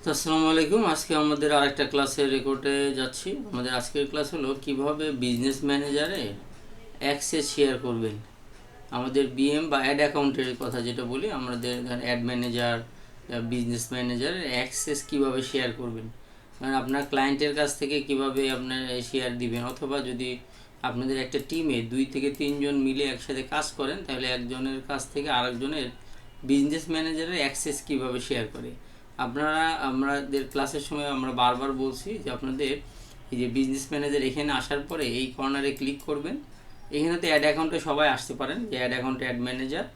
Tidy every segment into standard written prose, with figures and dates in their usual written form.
তো আসসালামু আলাইকুম। আজকে আমাদের আরেকটা ক্লাসে রেকর্ডে যাচ্ছি। আমাদের আজকের ক্লাস হলো কিভাবে বিজনেস ম্যানেজারে অ্যাক্সেস শেয়ার করবেন। আমাদের বিএম বা অ্যাড অ্যাকাউন্টের কথা যেটা বলি, আমাদের অ্যাড ম্যানেজার, বিজনেস ম্যানেজারের অ্যাক্সেস কিভাবে শেয়ার করবেন, মানে আপনার ক্লায়েন্টের কাছ থেকে কিভাবে আপনার শেয়ার দিবেন, অথবা যদি আপনাদের একটা টিমে 2 থেকে 3 জন মিলে একসাথে কাজ করেন, তাহলে একজনের কাছ থেকে আরেকজনের বিজনেস ম্যানেজারের অ্যাক্সেস কিভাবে শেয়ার করে। আপনারা আমাদের ক্লাসের সময় আমরা বারবার বলছি যে আপনাদের এই যে বিজনেস ম্যানেজার এখানে আসার পরে এই কর্নারে ক্লিক করবেন। এখানে তো অ্যাড অ্যাকাউন্টে সবাই আসতে পারেন, যে অ্যাড অ্যাকাউন্টে অ্যাড ম্যানেজার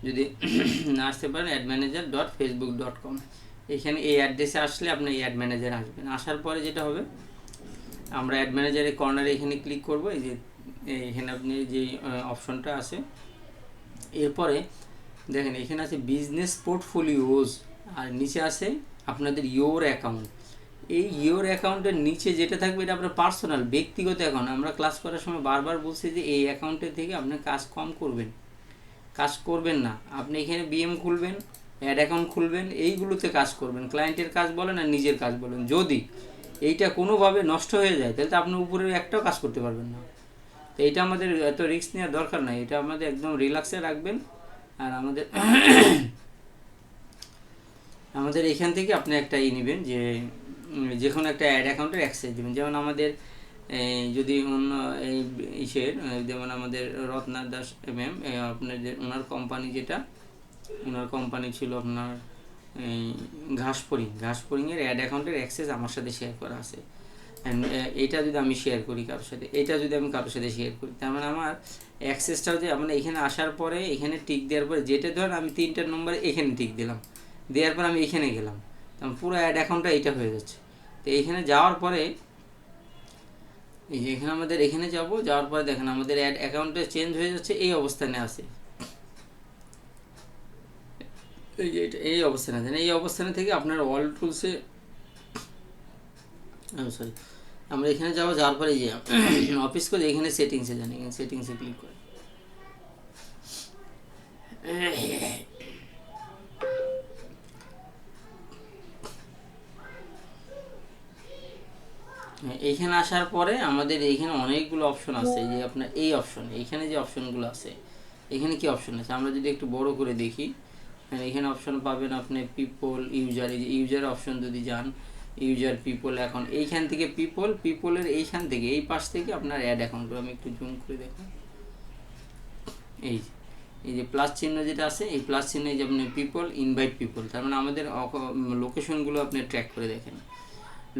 যদি না আসতে পারেন, admanager.facebook.com, এখানে এই অ্যাড্রেসে আসলে আপনি এই অ্যাড ম্যানেজার আসবেন। আসার পরে যেটা হবে, আমরা অ্যাড ম্যানেজারের কর্নারে এখানে ক্লিক করব। এই যে এখানে আপনি যে অপশনটা আছে, এরপরে দেখেন এখানে আছে বিজনেস পোর্টফোলিওজ, আর নিচে আছে আপনাদের ইয়োর অ্যাকাউন্ট। এই ইয়োর অ্যাকাউন্টের নিচে যেটা থাকবে এটা আপনার পার্সোনাল ব্যক্তিগত অ্যাকাউন্ট। আমরা ক্লাস করার সময় বারবার বলছি যে এই অ্যাকাউন্টে থেকে আপনি কাজ কম করবেন, কাজ করবেন না। আপনি এখানে বিএম খুলবেন, অ্যাড অ্যাকাউন্ট খুলবেন, এইগুলোতে কাজ করবেন, ক্লায়েন্টের কাজ বলেন আর নিজের কাজ বলেন। যদি এইটা কোনোভাবে নষ্ট হয়ে যায় তাহলে তো আপনি উপরে একটাও কাজ করতে পারবেন না। তো এইটা আমাদের এত রিস্ক নেওয়ার দরকার নাই, এটা আমাদের একদম রিল্যাক্সে রাখবেন। আর আমাদের আমাদের এখান থেকে আপনি একটা নেবেন, যে যে কোনো একটা অ্যাড অ্যাকাউন্টের অ্যাক্সেস দেবেন। যেমন আমাদের যদি অন্য এই ইসের, যেমন আমাদের রত্না দাস এম আপনাদের ওনার কোম্পানি, যেটা ওনার কোম্পানি ছিল আপনার এই ঘাসফড়িংয়ের অ্যাড অ্যাকাউন্টের অ্যাক্সেস আমার সাথে শেয়ার করা আছে। অ্যান্ড এটা যদি আমি শেয়ার করি কারোর সাথে, এটা যদি আমি কারোর সাথে শেয়ার করি, তার মানে আমার অ্যাক্সেসটাও যে আমরা এখানে আসার পরে এখানে টিক দেওয়ার পরে, যেটা ধরেন আমি 3টা নম্বরে এখানে টিক দিলাম, দেওয়ার পর আমি এখানে গেলাম, তখন পুরো অ্যাড অ্যাকাউন্টটা এইটা হয়ে যাচ্ছে। তো এইখানে যাওয়ার পরে এই যে এখানে আমাদের এখানে যাওয়ার পরে দেখেন আমাদের অ্যাড অ্যাকাউন্টে চেঞ্জ হয়ে যাচ্ছে, এই অবস্থানে আছে। এই যে এটা এই অবস্থানে আছেন, এই অবস্থানে থেকে আপনার অল টুলসে, সরি, আমরা এখানে যাওয়ার পরে যে অফিস করে এখানে সেটিংসে যান, এখানে সেটিংসে ক্লিক করে এইখানে আসার পরে আমাদের এইখানে অনেকগুলো অপশন আছে। যে আপনার এই অপশন, এইখানে যে অপশনগুলো আছে, এখানে কি অপশন আছে আমরা যদি একটু বড় করে দেখি, এখানে অপশন পাবেন আপনি পিপল, ইউজার। এই যে ইউজার অপশন যদি যান, ইউজার, পিপল, এখন এইখান থেকে পিপলের এইখান থেকে এই পাশ থেকে আপনার অ্যাড অ্যাকাউন্টগুলো আমি একটু জুম করে দেখুন। এই এই যে প্লাস চিহ্ন যেটা আছে, এই প্লাস চিহ্নে যে আপনি পিপল, ইনভাইট পিপল, তার মানে আমাদের লোকেশনগুলো আপনি ট্র্যাক করে দেখেন।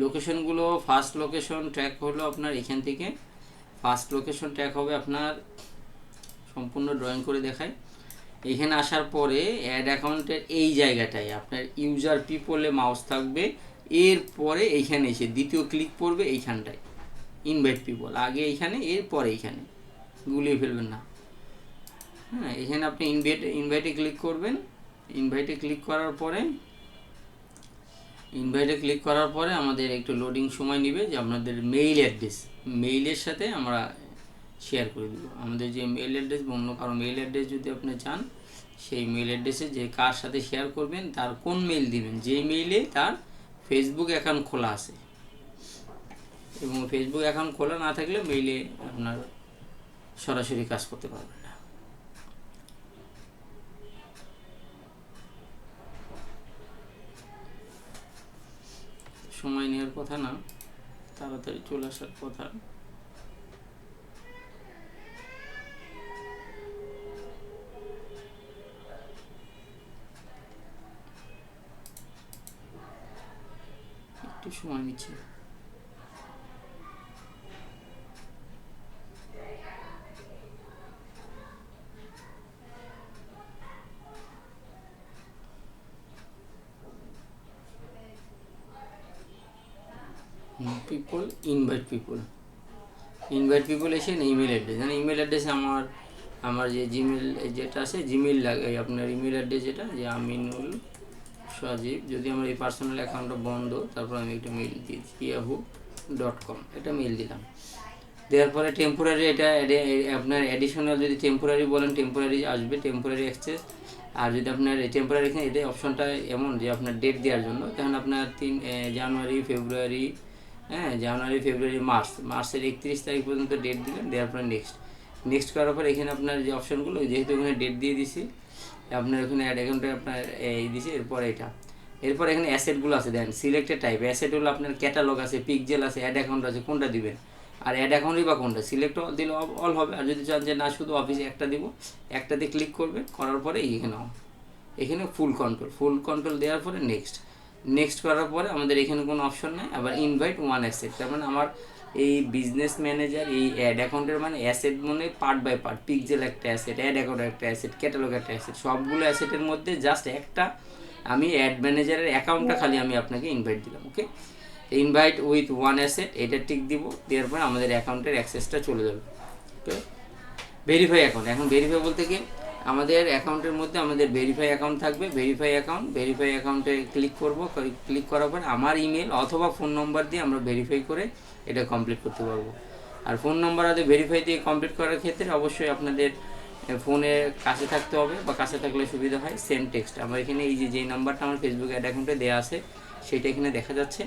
লোকেশনগুলো ফার্স্ট লোকেশন ট্র্যাক হলো আপনার এখান থেকে, ফার্স্ট লোকেশন ট্র্যাক হবে আপনার, সম্পূর্ণ ড্রয়িং করে দেখায়। এখানে আসার পরে অ্যাড অ্যাকাউন্টের এই জায়গাটায় আপনার ইউজার পিপলে মাউস থাকবে, এরপরে এইখানে এসে দ্বিতীয় ক্লিক পড়বে এইখানটায় ইনভাইট পিপল, আগে এইখানে, এরপরে এইখানে, গুলিয়ে ফেলবেন না। হ্যাঁ, এখানে আপনি ইনভাইটে ক্লিক করবেন। ইনভাইটে ক্লিক করার পরে আমাদের একটু লোডিং সময় নেবে, যে আপনাদের মেইল অ্যাড্রেস, মেইলের সাথে আমরা শেয়ার করে দেবো। আমাদের যে মেইল অ্যাড্রেস, অন্য কারো মেইল অ্যাড্রেস যদি আপনি চান, সেই মেইল অ্যাড্রেসে যে কার সাথে শেয়ার করবেন তার কোন মেইল দিবেন, যে মেইলে তার ফেসবুক অ্যাকাউন্ট খোলা আছে, এবং ফেসবুক অ্যাকাউন্ট খোলা না থাকলে মেইলে আপনার সরাসরি কাজ করতে পারবেন না। সময় নেওয়ার কথা না, তাড়াতাড়ি চলে আসার কথা। একটু সময় নিচ্ছে। পিপল, ইনভাইট পিপল এসে ইমেল অ্যাড্রেস, মানে ইমেল অ্যাড্রেসে আমার যে জিমেল যেটা আছে, জিমেল লাগে আপনার ইমেল অ্যাড্রেস যেটা, যে আমিনুল সজীব, যদি আমার এই পার্সোনাল অ্যাকাউন্টটা বন্ধ, তারপর আমি একটা মেইল দিয়েছি yahoo.com, এটা মেইল দিলাম। দেওয়ার পরে টেম্পোরারি, এটা আপনার অ্যাডিশনাল যদি টেম্পোরারি বলেন টেম্পোরারি আসবে, টেম্পোরারি অ্যাক্সেস আর যদি আপনার টেম্পোরারি এখানে এটাই অপশনটা এমন যে আপনার ডেট দেওয়ার জন্য, তখন আপনার জানুয়ারি, ফেব্রুয়ারি, হ্যাঁ জানুয়ারি, ফেব্রুয়ারি, মার্চের 31 তারিখ পর্যন্ত ডেট দিলেন, দেওয়ার পরে নেক্সট করার পর এখানে আপনার যে অপশনগুলো, যেহেতু ওখানে ডেট দিয়ে দিছি, আপনার ওখানে অ্যাড অ্যাকাউন্টে আপনার এই দিছি, এরপর এখানে অ্যাসেটগুলো আছে, দেন সিলেক্টেড টাইপ অ্যাসেট হলো আপনার ক্যাটালগ আছে, পিকজেল আছে, অ্যাড অ্যাকাউন্ট আছে, কোনটা দিবেন। আর অ্যাড অ্যাকাউন্টই বা কোনটা সিলেক্ট দিলে অল হবে। আর যদি চান যে না শুধু অফিসে একটা দিব, একটাতে ক্লিক করবেন, করার পরে এখানে ফুল কন্ট্রোল দেওয়ার পরে নেক্সট করার পরে আমাদের এখানে কোনো অপশন নেই। আবার ইনভাইট ওয়ান অ্যাসেট, তার মানে আমার এই বিজনেস ম্যানেজার এই অ্যাড অ্যাকাউন্টের মানে অ্যাসেট মানে পার্ট বাই পার্ট, পিকজেল একটা অ্যাসেট, অ্যাড অ্যাকাউন্ট একটা অ্যাসেট, ক্যাটালগ একটা অ্যাসেট, সবগুলো অ্যাসেটের মধ্যে জাস্ট একটা আমি অ্যাড ম্যানেজারের অ্যাকাউন্টটা খালি আমি আপনাকে ইনভাইট দিলাম। ওকে, ইনভাইট উইথ ওয়ান অ্যাসেট, এটা টিক দিব, দেওয়ার পরে আমাদের অ্যাকাউন্টের অ্যাক্সেসটা চলে যাবে। ওকে, ভেরিফাই অ্যাকাউন্ট, এখন ভেরিফাই বলতে কি আমাদের অ্যাকাউন্টের মধ্যে আমাদের ভেরিফাই অ্যাকাউন্ট থাকবে। ভেরিফাই অ্যাকাউন্টে ক্লিক করব, ক্লিক করার পর আমার ইমেল অথবা ফোন নম্বর দিয়ে আমরা ভেরিফাই করে এটা কমপ্লিট করতে পারবো। আর ফোন নম্বর আর ভেরিফাই দিয়ে কমপ্লিট করার ক্ষেত্রে অবশ্যই আপনাদের ফোনের কাছে থাকতে হবে, বা কাছে থাকলে সুবিধা হয় সেন্ড টেক্সট। আমার এখানে এই যেই নাম্বারটা আমার ফেসবুক অ্যাড অ্যাকাউন্টে দেওয়া আছে সেটা এখানে দেখা যাচ্ছে।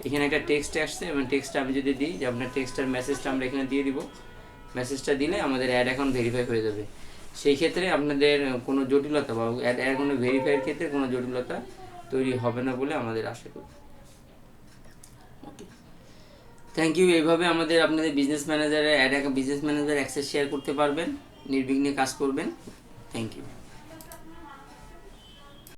এখানে একটা টেক্সট আসছে এবং টেক্সটটা আমি যদি দিই যে আপনার টেক্সটার মেসেজটা আমরা এখানে দিয়ে দিব, মেসেজটা দিলে আমাদের অ্যাড অ্যাকাউন্ট ভেরিফাই হয়ে যাবে। সেই ক্ষেত্রে আপনাদের কোনো জটিলতা বা অ্যাড অ্যাকাউন্ট ভেরিফাইয়ের ক্ষেত্রে কোনো জটিলতা তৈরি হবে না বলে আমাদের আশা করি। ওকে, থ্যাংক ইউ। এইভাবে আপনাদের বিজনেস ম্যানেজার অ্যাক্সেস শেয়ার করতে পারবেন, নির্বিঘ্নে কাজ করবেন। Thank you.